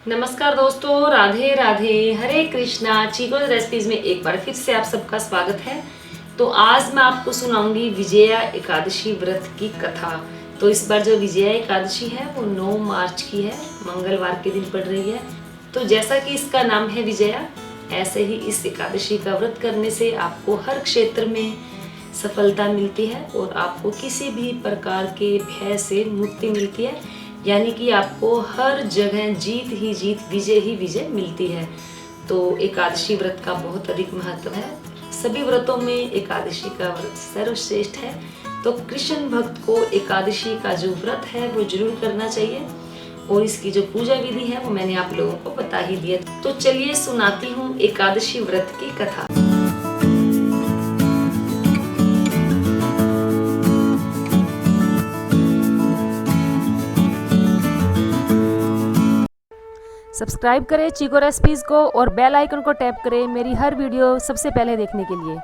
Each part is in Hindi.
नमस्कार दोस्तों, राधे राधे, हरे कृष्णा। चीको रेसिपीज में एक बार फिर से आप सबका स्वागत है। तो आज मैं आपको सुनाऊंगी विजया एकादशी व्रत की कथा। तो इस बार जो विजया एकादशी है वो 9 मार्च की है, मंगलवार के दिन पड़ रही है। तो जैसा कि इसका नाम है विजया, ऐसे ही इस एकादशी का व्रत करने से आपको हर क्षेत्र में सफलता मिलती है और आपको किसी भी प्रकार के भय से मुक्ति मिलती है। यानी कि आपको हर जगह जीत ही विजय मिलती है। तो एकादशी व्रत का बहुत अधिक महत्व है। सभी व्रतों में एकादशी का व्रत सर्वश्रेष्ठ है। तो कृष्ण भक्त को एकादशी का जो व्रत है वो जरूर करना चाहिए और इसकी जो पूजा विधि है वो मैंने आप लोगों को बता ही दिया। तो चलिए सुनाती हूँ एकादशी व्रत की कथा। सब्सक्राइब करें चीको रेसिपीज को और बेल आइकन को टैप करें मेरी हर वीडियो सबसे पहले देखने के लिए।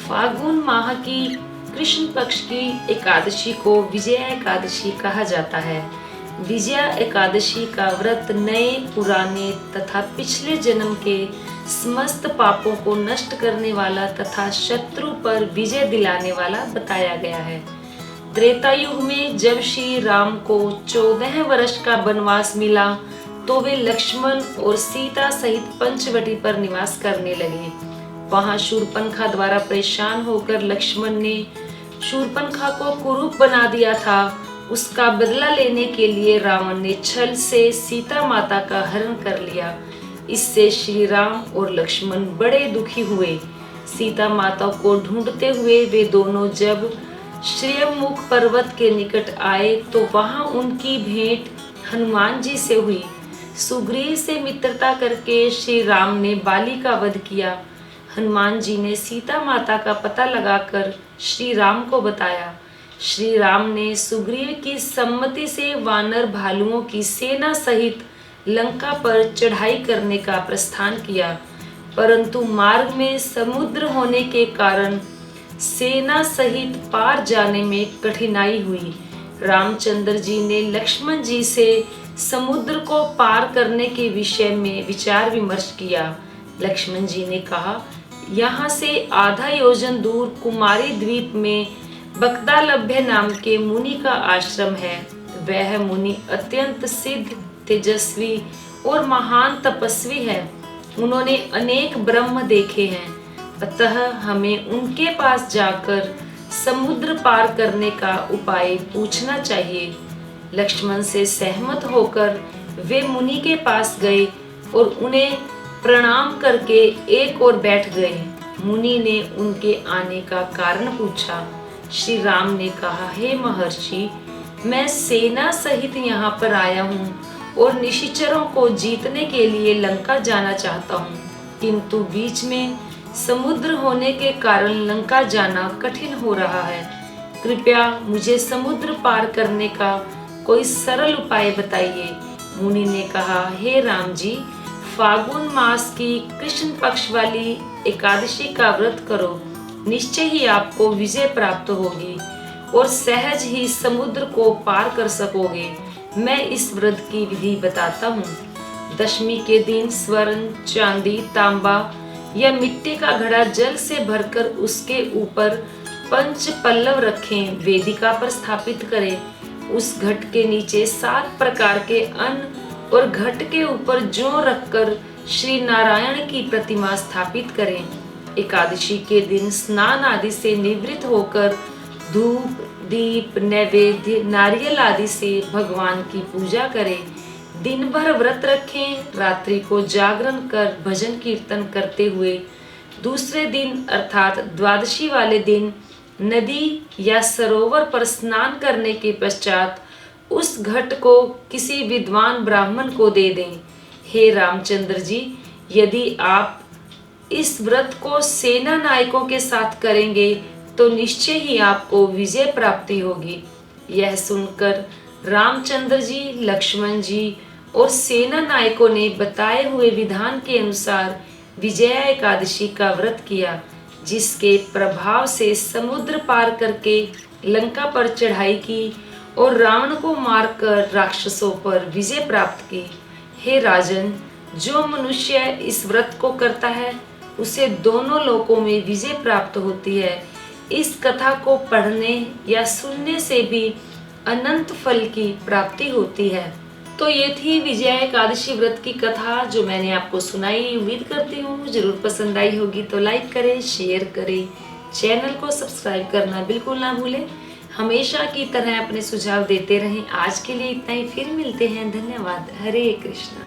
फागुन माह की कृष्ण पक्ष की एकादशी को विजया एकादशी कहा जाता है। विजया एकादशी का व्रत नए, पुराने तथा पिछले जन्म के समस्त पापों को नष्ट करने वाला तथा शत्रु पर विजय दिलाने वाला बताया गया है। त्रेता युग में जब श्री राम को 14 वर्ष का वनवास मिला तो वे लक्ष्मण और सीता सहित पंचवटी पर निवास करने लगे। वहां शूर्पणखा द्वारा परेशान होकर लक्ष्मण ने शूर्पणखा को कुरूप बना दिया था। उसका बदला लेने के लिए रावण ने छल से सीता माता का हरण कर लिया। इससे श्री राम और लक्ष्मण बड़े दुखी हुए। सीता माता को ढूंढते हुए वे दोनों जब श्रीमुख पर्वत के निकट आए तो वहां उनकी भेंट हनुमान जी से हुई। सुग्रीव से मित्रता करके श्री राम ने बाली का वध किया। हनुमान जी ने सीता माता का पता लगाकर श्री राम को बताया। श्री राम ने सुग्रीव की सम्मति से वानर भालुओं की सेना सहित लंका पर चढ़ाई करने का प्रस्थान किया, परंतु मार्ग में समुद्र होने के कारण सेना सहित पार जाने में कठिनाई हुई। रामचंद्र जी ने लक्ष्मण जी से समुद्र को पार करने के विषय में विचार विमर्श किया। लक्ष्मण जी ने कहा, यहाँ से आधा योजन दूर कुमारी द्वीप में बकदालभ्य नाम के मुनि का आश्रम है। वह मुनि अत्यंत सिद्ध, तेजस्वी और महान तपस्वी है। उन्होंने अनेक ब्रह्म देखे हैं, अतः हमें उनके पास जाकर समुद्र पार करने का उपाय पूछना चाहिए। लक्ष्मण से सहमत होकर वे मुनि के पास गए और उन्हें प्रणाम करके एक ओर बैठ गए। मुनि ने उनके आने का कारण पूछा। श्री राम ने कहा, हे महर्षि, मैं सेना सहित यहाँ पर आया हूँ और निशाचरों को जीतने के लिए लंका जाना चाहता हूँ, किंतु बीच में समुद्र होने के कारण लंका जाना कठिन हो रहा है। कृपया मुझे समुद्र पार करने का कोई सरल उपाय बताइए। मुनि ने कहा, हे राम जी, फागुन मास की कृष्ण पक्ष वाली एकादशी का व्रत करो। निश्चय ही आपको विजय प्राप्त होगी और सहज ही समुद्र को पार कर सकोगे। मैं इस व्रत की विधि बताता हूँ। दशमी के दिन स्वर्ण, चांदी, तांबा या मिट्टी का घड़ा जल से भरकर उसके ऊपर 5 पल्लव रखें, वेदिका पर स्थापित करें। उस घट के नीचे 7 प्रकार के अन्न और घट के ऊपर जौ रखकर श्री नारायण की प्रतिमा स्थापित करें। एकादशी के दिन स्नान आदि से निवृत्त होकर धूप, दीप, नैवेद्य, नारियल आदि से भगवान की पूजा करें। दिन भर व्रत रखें। रात्रि को जागरण कर भजन कीर्तन करते हुए दूसरे दिन अर्थात द्वादशी वाले दिन नदी या सरोवर पर स्नान करने के पश्चात उस घट को किसी विद्वान ब्राह्मण को दे दें। हे रामचंद्र जी, यदि आप इस व्रत को सेना नायकों के साथ करेंगे तो निश्चय ही आपको विजय प्राप्ति होगी। यह सुनकर रामचंद्र जी, लक्ष्मण जी और सेना नायकों ने बताए हुए विधान के अनुसार विजया एकादशी का व्रत किया, जिसके प्रभाव से समुद्र पार करके लंका पर चढ़ाई की और रावण को मारकर राक्षसों पर विजय प्राप्त की। हे राजन, जो मनुष्य इस व्रत को करता है उसे दोनों लोकों में विजय प्राप्त होती है। इस कथा को पढ़ने या सुनने से भी अनंत फल की प्राप्ति होती है। तो ये थी विजया एकादशी व्रत की कथा जो मैंने आपको सुनाई। उम्मीद करती हूँ जरूर पसंद आई होगी। तो लाइक करें, शेयर करें, चैनल को सब्सक्राइब करना बिल्कुल ना भूलें। हमेशा की तरह अपने सुझाव देते रहें। आज के लिए इतना ही, फिर मिलते हैं। धन्यवाद। हरे कृष्णा।